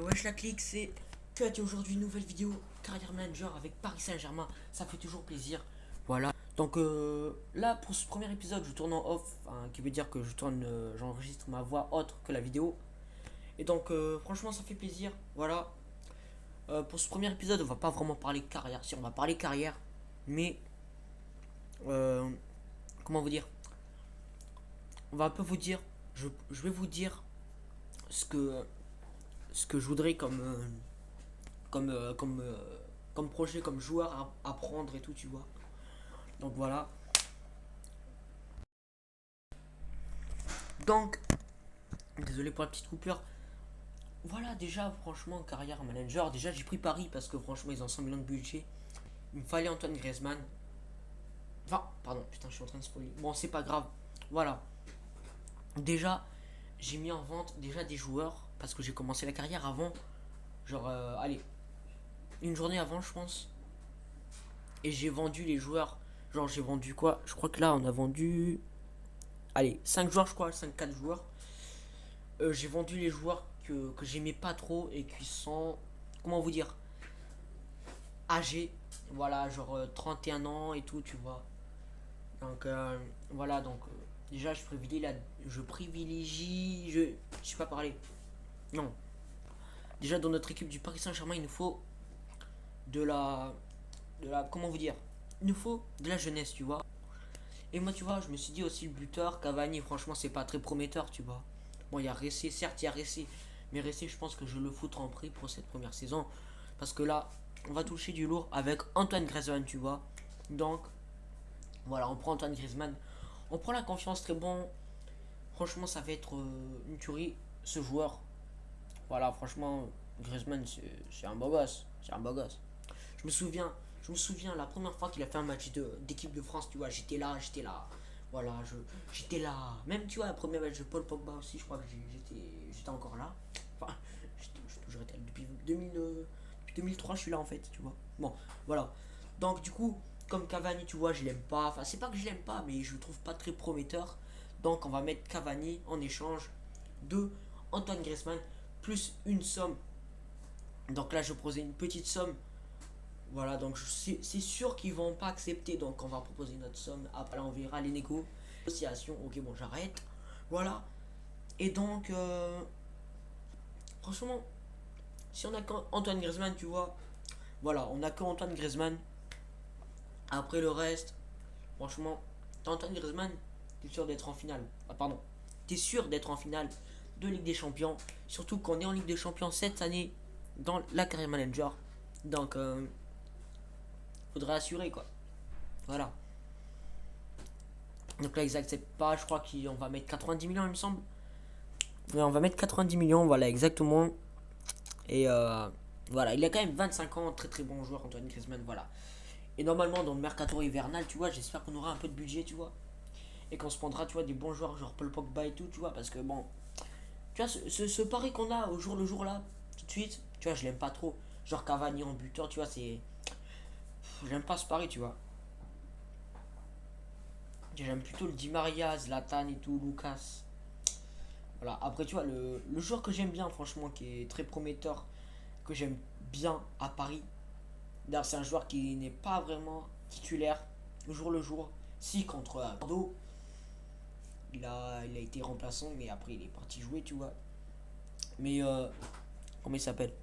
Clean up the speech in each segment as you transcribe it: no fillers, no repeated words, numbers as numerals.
Wesh la clique, c'est Cut et aujourd'hui une nouvelle vidéo carrière manager avec Paris Saint-Germain, ça fait toujours plaisir. Voilà. Donc là pour ce premier épisode, je tourne en off, hein, qui veut dire que j'enregistre ma voix autre que la vidéo. Et donc franchement ça fait plaisir. Voilà. Pour ce premier épisode, on va pas vraiment parler carrière. Si on va parler carrière, mais euh, comment vous dire? On va un peu vous dire, je vais vous dire ce que ce que je voudrais comme projet, comme joueur à prendre et tout, tu vois. Donc voilà. Donc, désolé pour la petite coupure. Voilà, déjà, franchement, carrière manager. Déjà, j'ai pris Paris parce que franchement, ils ont 100 millions de budget. Il me fallait Antoine Griezmann. Enfin, pardon, putain, je suis en train de spoiler. Bon, c'est pas grave. Voilà. Déjà, j'ai mis en vente déjà des joueurs parce que j'ai commencé la carrière avant. Genre, allez, une journée avant, je pense. Et j'ai vendu les joueurs. Genre, j'ai vendu quoi? Je crois que là, on a vendu. Allez, 5 joueurs, je crois, 5 4 joueurs. J'ai vendu les joueurs que j'aimais pas trop et qui sont, comment vous dire, âgés. Voilà, genre 31 ans et tout, tu vois. Donc, voilà, donc, déjà, je sais pas parler. Non. Déjà, dans notre équipe du Paris Saint-Germain, il nous faut de la. Comment vous dire? Il nous faut de la jeunesse, tu vois. Et moi, tu vois, je me suis dit aussi le buteur, Cavani, franchement, c'est pas très prometteur, tu vois. Bon, il y a Ressé, certes, il y a Ressé. Mais Ressé, je pense que je le foutre en prix pour cette première saison. Parce que là, on va toucher du lourd avec Antoine Griezmann, tu vois. Donc, voilà, on prend Antoine Griezmann. On prend la confiance, très bon. Franchement, ça va être une tuerie, ce joueur. Voilà, franchement, Griezmann, c'est un beau gosse. C'est un beau gosse. Je me souviens, je me souviens la première fois qu'il a fait un match d'équipe de France, tu vois, j'étais là. Voilà, j'étais là. Même, tu vois, le premier match de Paul Pogba aussi, je crois que j'étais encore là. Enfin, j'ai toujours été là. Depuis 2003, je suis là en fait, tu vois. Bon, voilà. Donc, du coup, comme Cavani, tu vois, je l'aime pas. Enfin, c'est pas que je l'aime pas, mais je le trouve pas très prometteur. Donc, on va mettre Cavani en échange de Antoine Griezmann plus une somme. Donc là, je proposais une petite somme. Voilà, donc c'est sûr qu'ils vont pas accepter, donc on va proposer notre somme. Après, on verra les négociations. Ok, bon, j'arrête. Voilà. Et donc, franchement, si on a qu'Antoine Griezmann, tu vois, voilà, on a qu'Antoine Griezmann. Après le reste, franchement, t'as Antoine Griezmann, t'es sûr d'être en finale. Ah, pardon. T'es sûr d'être en finale de Ligue des Champions. Surtout qu'on est en Ligue des Champions cette année dans la carrière manager. Donc, faudrait assurer, quoi. Voilà. Donc là, ils acceptent pas. Je crois qu'on va mettre 90 millions, il me semble. Ouais, on va mettre 90 millions, voilà, exactement. Et voilà, il a quand même 25 ans, très très bon joueur, Antoine Griezmann, voilà. Et normalement, dans le mercato hivernal, tu vois, j'espère qu'on aura un peu de budget, tu vois. Et qu'on se prendra, tu vois, des bons joueurs, genre Paul Pogba et tout, tu vois. Parce que bon, tu vois, ce pari qu'on a au jour le jour là, tout de suite, tu vois, je l'aime pas trop. Genre Cavani en buteur, tu vois, c'est. J'aime pas ce pari, tu vois. J'aime plutôt le Di Maria, Zlatan et tout, Lucas. Voilà, après tu vois, le joueur que j'aime bien, franchement, qui est très prometteur, que j'aime bien à Paris. D'ailleurs, c'est un joueur qui n'est pas vraiment titulaire au jour le jour. Si, contre Bordeaux, il a été remplaçant, mais après il est parti jouer, tu vois. Mais, comment il s'appelle?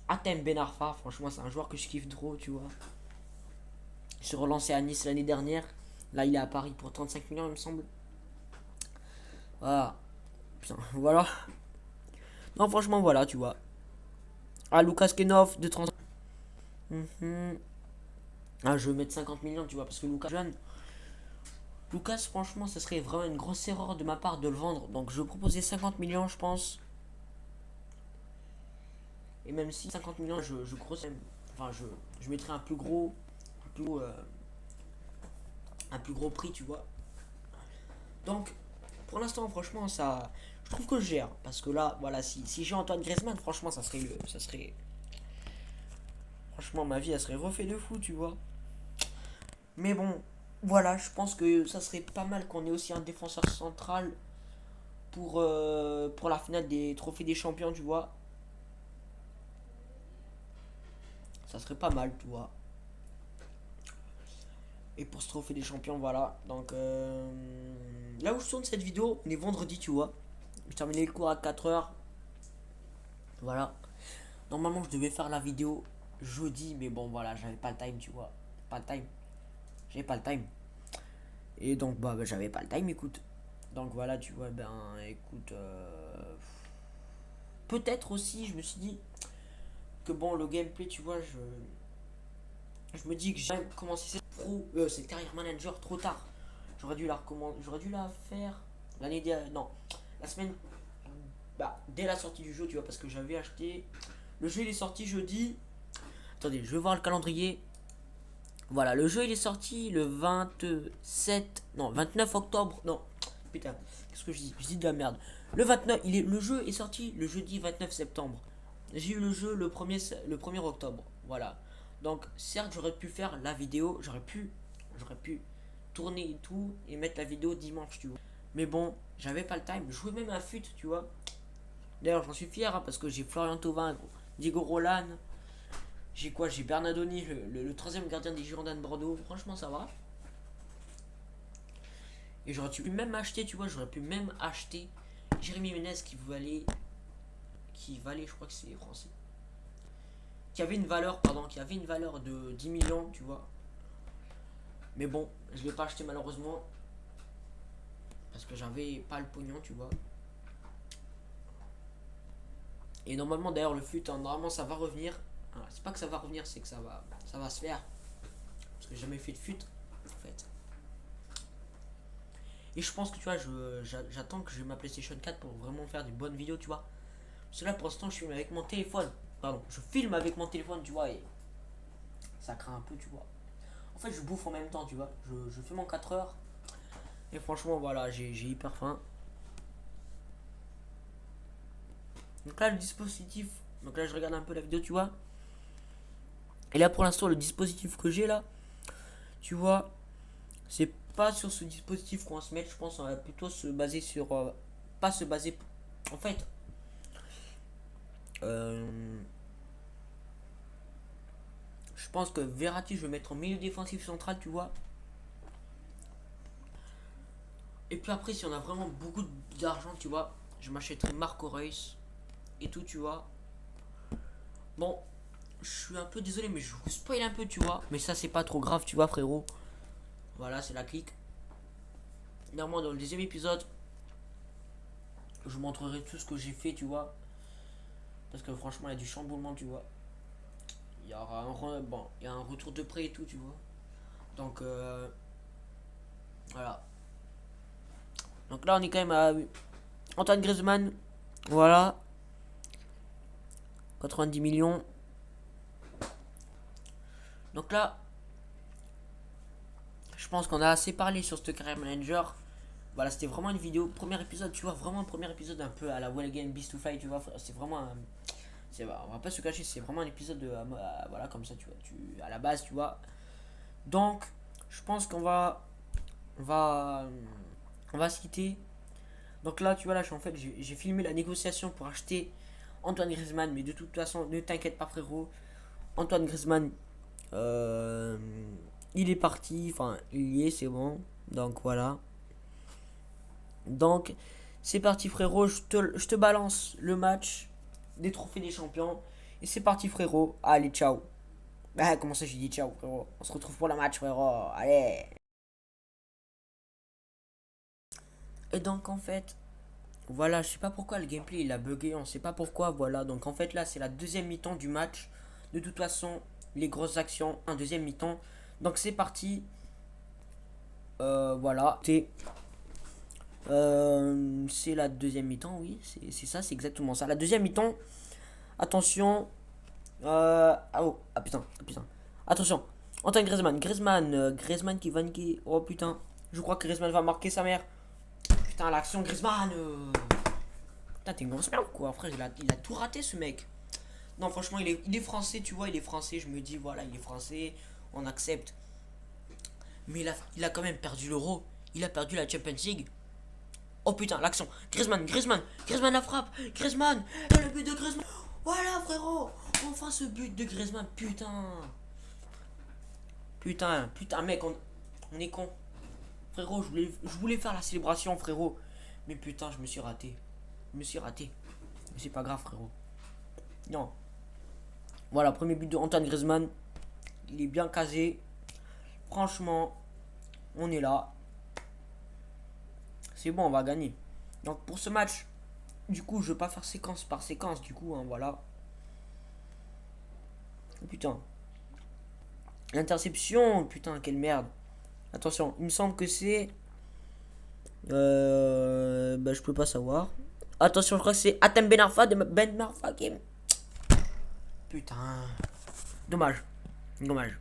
Atem Ben Arfa, franchement, c'est un joueur que je kiffe trop, tu vois. Il s'est relancé à Nice l'année dernière. Là, il est à Paris pour 35 millions, il me semble. Voilà. Putain, voilà. Non, franchement, voilà, tu vois. Ah, Lucas Kenov de 30. Ah, je vais mettre 50 millions, tu vois, parce que Lucas jeune. Lucas, franchement, ce serait vraiment une grosse erreur de ma part de le vendre. Donc, je vais proposer 50 millions, je pense. Et même si 50 millions, je grossis. Enfin, je mettrai un plus gros prix, tu vois. Donc, pour l'instant, franchement, ça. Je trouve que je gère. Parce que là, voilà, si j'ai Antoine Griezmann, franchement, ça serait le. Ça serait. Franchement, ma vie, elle serait refait de fou, tu vois. Mais bon, voilà, je pense que ça serait pas mal qu'on ait aussi un défenseur central pour la finale des trophées des champions, tu vois. Ça serait pas mal, tu vois. Et pour ce trophée des champions, voilà. Donc, là où je tourne cette vidéo, on est vendredi, tu vois. J'ai terminé le cours à 4h. Voilà. Normalement, je devais faire la vidéo jeudi, mais bon, voilà, j'avais pas le time, tu vois. Pas le time. J'avais pas le time. Et donc, bah j'avais pas le time, écoute. Donc, voilà, tu vois, ben, écoute. Peut-être aussi, je me suis dit que bon, le gameplay, tu vois, je me dis que j'ai même commencé cette carrière manager trop tard. J'aurais dû la recommander, j'aurais dû la faire l'année dernière, non, la semaine, bah, dès la sortie du jeu, tu vois, parce que j'avais acheté, le jeu il est sorti jeudi, attendez, je vais voir le calendrier, voilà, le jeu il est sorti le 27, non, 29 octobre, non, putain, qu'est-ce que je dis de la merde, le jeu est sorti le jeudi 29 septembre, j'ai eu le jeu le 1er octobre, voilà, donc certes j'aurais pu faire la vidéo, j'aurais pu tourner et tout et mettre la vidéo dimanche, tu vois. Mais bon, j'avais pas le time. Je jouais même à fut, tu vois. D'ailleurs, j'en suis fier hein, parce que j'ai Florian Thauvin, Diego Roland. J'ai quoi? J'ai Bernardoni, le troisième gardien des Girondins de Bordeaux. Franchement, ça va. Et j'aurais pu même acheter, tu vois, j'aurais pu même acheter Jérémy Ménez je crois que c'est français. Qui avait une valeur, de 10 millions, tu vois. Mais bon, je l'ai pas acheté malheureusement. Parce que j'avais pas le pognon, tu vois. Et normalement, d'ailleurs, le fut, hein, normalement, ça va revenir. C'est pas que ça va revenir, c'est que ça va se faire. Parce que j'ai jamais fait de fut, en fait. Et je pense que, tu vois, j'attends que j'ai ma PlayStation 4 pour vraiment faire des bonnes vidéos, tu vois. Parce que là, pour l'instant, je filme avec mon téléphone. Pardon, je filme avec mon téléphone, tu vois, et ça craint un peu, tu vois. En fait, je bouffe en même temps, tu vois. Je fais mon 4 heures. Et franchement, voilà, j'ai hyper faim. Donc là, le dispositif. Donc là, je regarde un peu la vidéo, tu vois. Et là, pour l'instant, le dispositif que j'ai là, tu vois, c'est pas sur ce dispositif qu'on va se mettre. Je pense qu'on va plutôt se baser sur. Pas se baser. En fait. Je pense que Verratti, je vais mettre en milieu défensif central, tu vois. Et puis après, si on a vraiment beaucoup d'argent, tu vois, je m'achèterai Marco Reus et tout, tu vois. Bon, je suis un peu désolé, mais je vous spoil un peu, tu vois. Mais ça, c'est pas trop grave, tu vois, frérot. Voilà, c'est la clique. Normalement, dans le deuxième épisode, je vous montrerai tout ce que j'ai fait, tu vois. Parce que franchement, il y a du chamboulement, tu vois. Il y aura il y a un retour de prêt et tout, tu vois. Donc, voilà. Donc là, on est quand même à Antoine Griezmann. Voilà. 90 millions. Donc là, je pense qu'on a assez parlé sur ce carrière manager. Voilà, c'était vraiment une vidéo, premier épisode, tu vois, vraiment un premier épisode un peu à la Well Game Beast to Fight, tu vois, c'est vraiment un, on va pas se cacher, c'est vraiment un épisode de, voilà, comme ça, tu vois, à la base, tu vois. Donc, je pense qu'on on va se quitter. Donc là, tu vois, là, en fait, j'ai filmé la négociation pour acheter Antoine Griezmann, mais de toute façon, ne t'inquiète pas, frérot. Antoine Griezmann, il est parti, enfin, il y est, c'est bon. Donc voilà. Donc, c'est parti, frérot. Je te balance le match des trophées des champions. Et c'est parti, frérot. Allez, ciao. Ah, comment ça, j'ai dit ciao, frérot. On se retrouve pour le match, frérot. Allez. Et donc, en fait, voilà, je sais pas pourquoi le gameplay il a bugué. On sait pas pourquoi, voilà. Donc, en fait, là, c'est la deuxième mi-temps du match. De toute façon, les grosses actions, un deuxième mi-temps. Donc, c'est parti. Voilà. C'est la deuxième mi-temps, oui, c'est ça, c'est exactement ça. La deuxième mi-temps, attention. Putain. Attention, Antoine Griezmann qui va niquer. Oh putain, je crois que Griezmann va marquer sa mère. Putain, l'action Griezmann. Putain, t'es une grosse merde quoi, frère, il a tout raté ce mec. Non, franchement, il est français, tu vois, il est français. Je me dis, voilà, il est français, on accepte. Mais il a quand même perdu l'Euro, il a perdu la Champions League. Oh putain, l'action. Griezmann la frappe. Griezmann. Le but de Griezmann. Voilà, frérot. Enfin ce but de Griezmann, putain. Putain, mec, on est con. Frérot, je voulais faire la célébration, frérot. Mais putain, je me suis raté. Je me suis raté. Mais c'est pas grave, frérot. Non. Voilà, premier but de Antoine Griezmann. Il est bien casé. Franchement, on est là. C'est bon, on va gagner. Donc pour ce match, du coup, je vais pas faire séquence par séquence, du coup, hein, voilà. Oh, putain. L'interception, putain, quelle merde. Attention, il me semble que c'est... Bah, je peux pas savoir. Attention, je crois que c'est Atem Ben Arfa de Ben Arfa qui... Putain. Dommage. Dommage.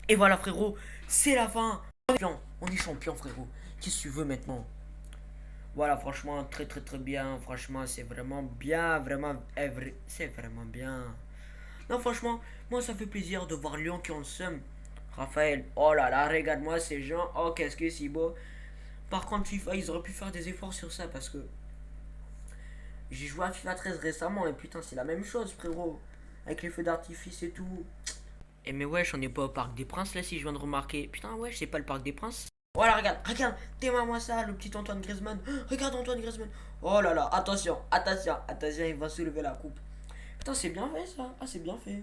Et voilà, frérot, c'est la fin. On est champion, frérot. Qu'est-ce que tu veux maintenant? Voilà, franchement, très très très bien. Franchement, c'est vraiment bien. Vraiment, c'est vraiment bien. Non, franchement, moi, ça fait plaisir de voir Lyon qui ont le seum. Raphaël, oh là là, regarde-moi ces gens. Oh, qu'est-ce que c'est beau. Par contre, FIFA, ils auraient pu faire des efforts sur ça parce que j'ai joué à FIFA 13 récemment et putain, c'est la même chose, frérot. Avec les feux d'artifice et tout. Et mais wesh, on est pas au Parc des Princes là, si je viens de remarquer. Putain, wesh, c'est pas le Parc des Princes. Voilà, regarde, témoin-moi ça, le petit Antoine Griezmann. Regarde Antoine Griezmann. Oh là là, attention, il va soulever la coupe. Putain, c'est bien fait ça. Ah, c'est bien fait.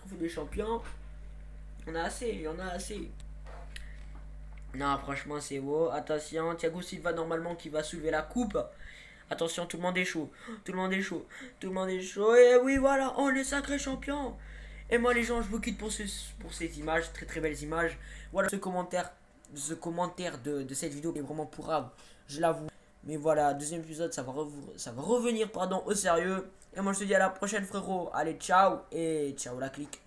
On fait des champions. On a assez, on a assez. Non, franchement, c'est beau. Attention, Thiago Silva normalement qui va soulever la coupe. Attention, tout le monde est chaud. Tout le monde est chaud. Tout le monde est chaud. Et oui, voilà, on est sacré champion. Et moi, les gens, je vous quitte pour ces images, très très belles images. Voilà, ce commentaire de cette vidéo est vraiment pourrave, je l'avoue. Mais voilà, deuxième épisode, ça va revenir, pardon, au sérieux. Et moi, je te dis à la prochaine, frérot. Allez, ciao et ciao la clique.